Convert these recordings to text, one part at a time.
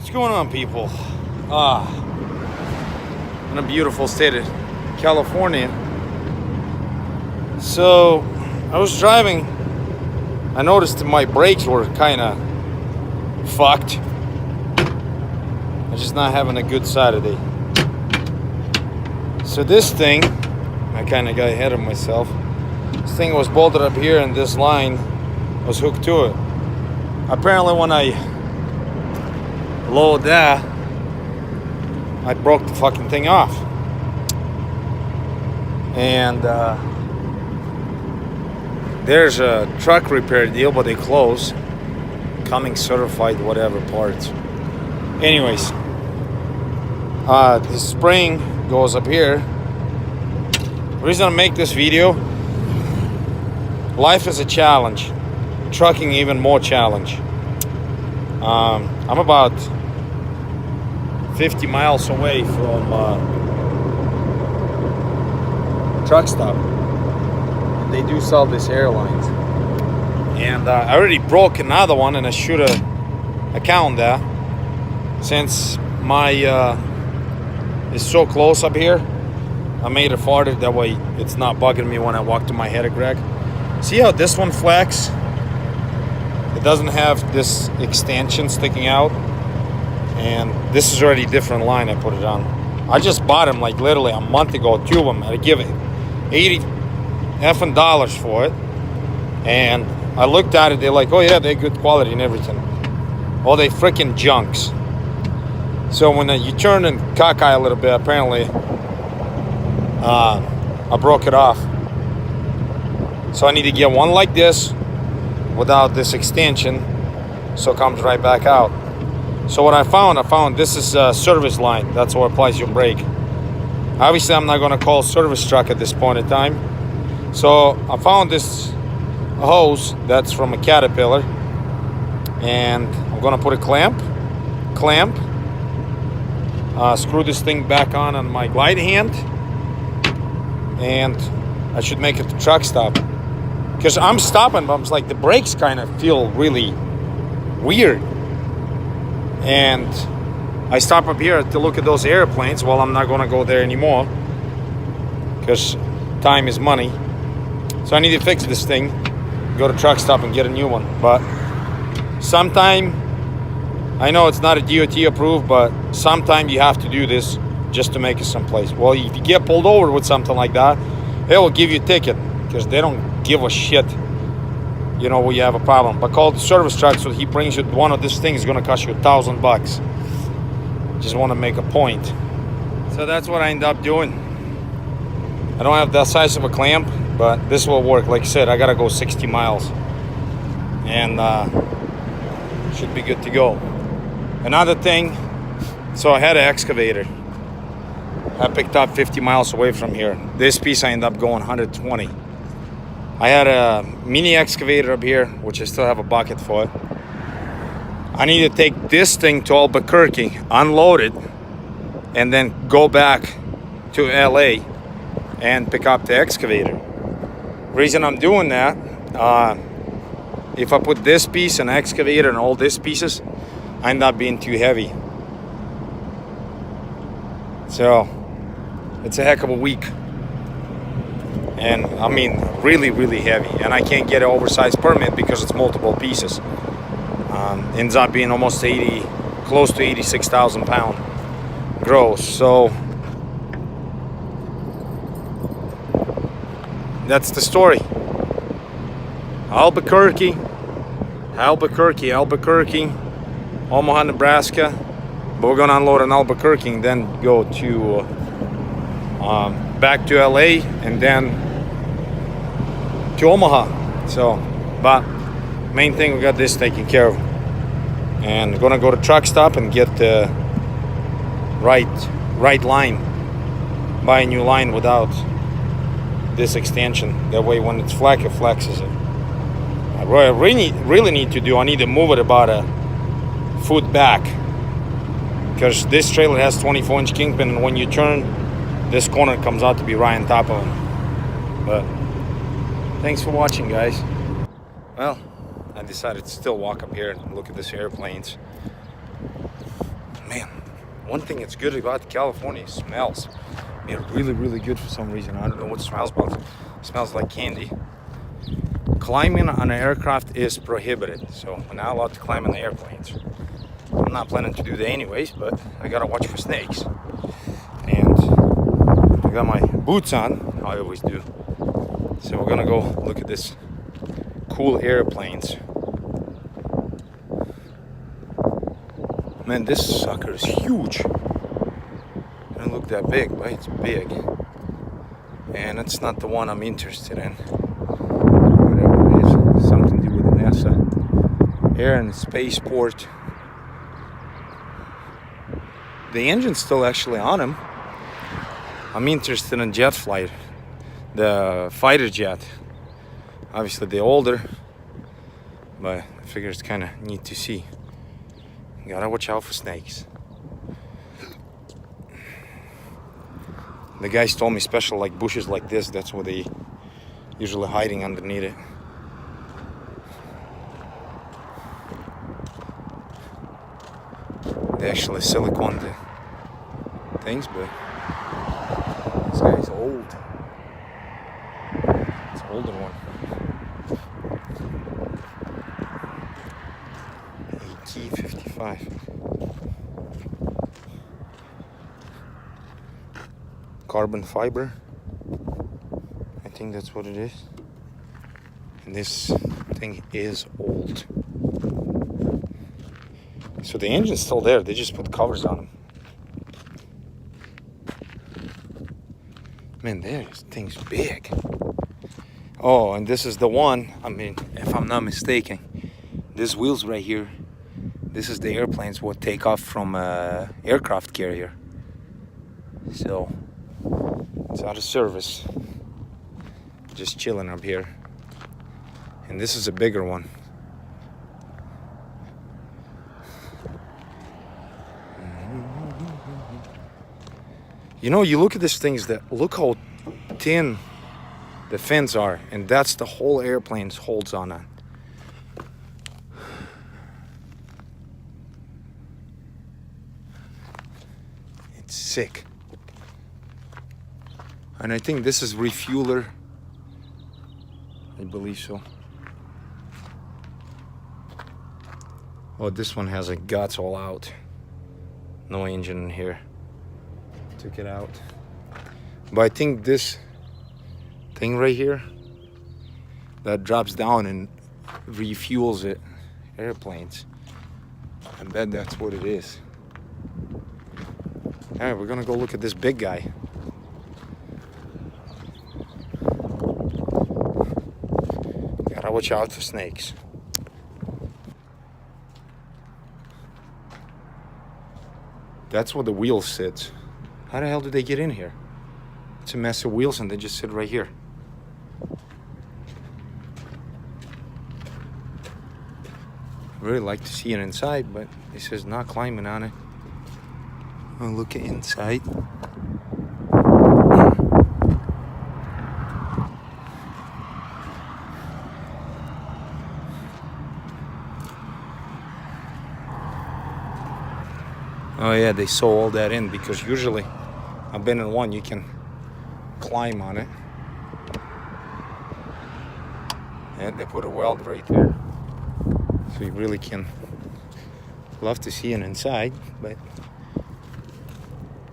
What's going on, people? In a beautiful state of California. So I was driving. I noticed that my brakes were kind of fucked. I'm just not having a good Saturday. So this thing, I kind of got ahead of myself. This thing was bolted up here and this line was hooked to it. Apparently when I lowered that, I broke the fucking thing off. And there's a truck repair deal, but they close. Coming certified, whatever parts. Anyways, the spring goes up here. The reason I make this video, life is a challenge. Trucking even more challenge. I'm about 50 miles away from truck stop. They do sell these airlines, and I already broke another one, and I should have accounted that since my is so close up here. I made it farther, that way it's not bugging me when I walk to my header greg. See how this one flex? It doesn't have this extension sticking out, and this is already a different line I put it on. I just bought them like literally a month ago, two of them. I give it $80 for it, and I looked at it. They're like, oh yeah, they're good quality and everything. Well, they freaking junks. So when you turn and cockeye a little bit, apparently I broke it off. So I need to get one like this without this extension, so it comes right back out. So what I found this is a service line. That's what applies your brake. Obviously, I'm not going to call service truck at this point in time. So I found this hose that's from a Caterpillar, and I'm going to put a clamp, screw this thing back on my glide hand, and I should make it to truck stop. Because I'm stopping, but I'm like, the brakes kind of feel really weird. And I stop up here to look at those airplanes. Well, I'm not going to go there anymore because time is money. So I need to fix this thing, go to truck stop and get a new one. But sometime, I know it's not a DOT approved, but sometime you have to do this just to make it someplace. Well, if you get pulled over with something like that, they will give you a ticket because they don't give a shit, you know, when you have a problem. But call the service truck, so he brings you one of these things is going to cost you $1,000. Just want to make a point. So that's what I end up doing. I don't have that size of a clamp, but this will work. Like I said, I gotta go 60 miles, and should be good to go. Another thing, so I had an excavator I picked up 50 miles away from here. This piece I ended up going 120. I had a mini excavator up here, which I still have a bucket for it. I need to take this thing to Albuquerque, unload it, and then go back to LA and pick up the excavator. Reason I'm doing that, if I put this piece and excavator and all these pieces, I end up being too heavy. So it's a heck of a week. And I mean, really, really heavy. And I can't get an oversized permit because it's multiple pieces. Ends up being almost close to 86,000 pound gross. So that's the story. Albuquerque, Omaha, Nebraska. But we're gonna unload in Albuquerque and then go to back to LA and then to Omaha. So, but main thing, we got this taken care of, and we're gonna go to truck stop and get the right line, buy a new line without this extension. That way when it's flat, it flexes it. What I really need to do, I need to move it about a foot back, because this trailer has 24-inch kingpin, and when you turn, this corner comes out to be right on top of them. But thanks for watching, guys. Well, I decided to still walk up here and look at these airplanes. one thing that's good about California is smells. They're really, really good for some reason. I don't know what smells, but it smells like candy. Climbing on an aircraft is prohibited, so we're not allowed to climb on the airplanes. I'm not planning to do that anyways, but I gotta watch for snakes. And I got my boots on, I always do. So we're gonna go look at this cool airplanes. Man, this sucker is huge. Doesn't look that big, but it's big. And it's not the one I'm interested in. Whatever it is, something to do with the NASA Air and Spaceport. The engine's still actually on him. I'm interested in jet flight, the fighter jet. Obviously they're older, but I figure it's kind of neat to see. Gotta watch out for snakes. The guys told me special like bushes like this, that's where they usually hiding underneath it. They actually silicone the things, but this guy's old. It's an older one. AT-55. Carbon fiber. I think that's what it is. And this thing is old. So the engine's still there, they just put covers on them. Man, this thing's big. Oh, and this is the one, I mean, if I'm not mistaken, this wheels right here, this is the airplanes what take off from aircraft carrier. So, it's out of service. Just chilling up here. And this is a bigger one. You know, you look at these things, that look how thin the fins are, and that's the whole airplane holds on that. It's sick. And I think this is refueler. I believe so. Oh, this one has a guts all out. No engine in here. Took it out. But I think this thing right here that drops down and refuels it, airplanes. I bet that's what it is. All right, we're gonna go look at this big guy. Gotta watch out for snakes. That's where the wheel sits. How the hell did they get in here? It's a mess of wheels and they just sit right here. I really like to see it inside, but it says not climbing on it. I'll look inside. Oh yeah, they sew all that in because usually, I've been in one, you can climb on it. And they put a weld right there. So you really can. Love to see it inside, but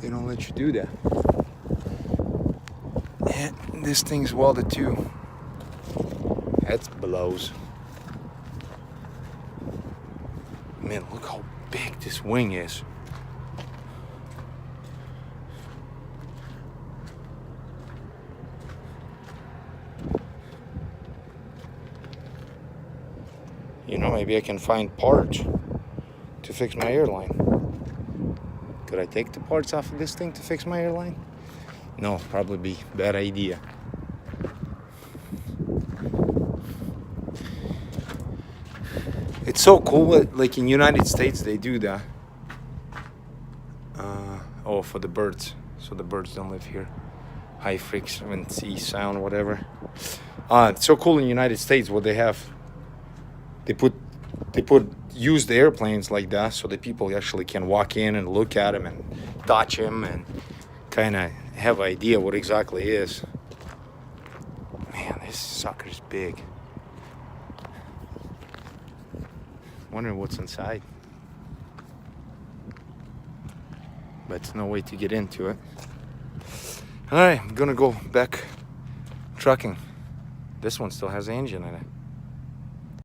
they don't let you do that. And this thing's welded too. That blows. Man, look how big this wing is. You know, maybe I can find parts to fix my airline. Could I take the parts off of this thing to fix my airline? No, probably be a bad idea. It's so cool, like in United States they do that. Oh, for the birds, so the birds don't live here. High frequency sound, whatever. It's so cool in the United States what they have. They put use the airplanes like that so that people actually can walk in and look at them and touch them and kind of have an idea what exactly it is. Man, this sucker's big. Wondering what's inside. But there's no way to get into it. All right, I'm gonna go back trucking. This one still has an engine in it.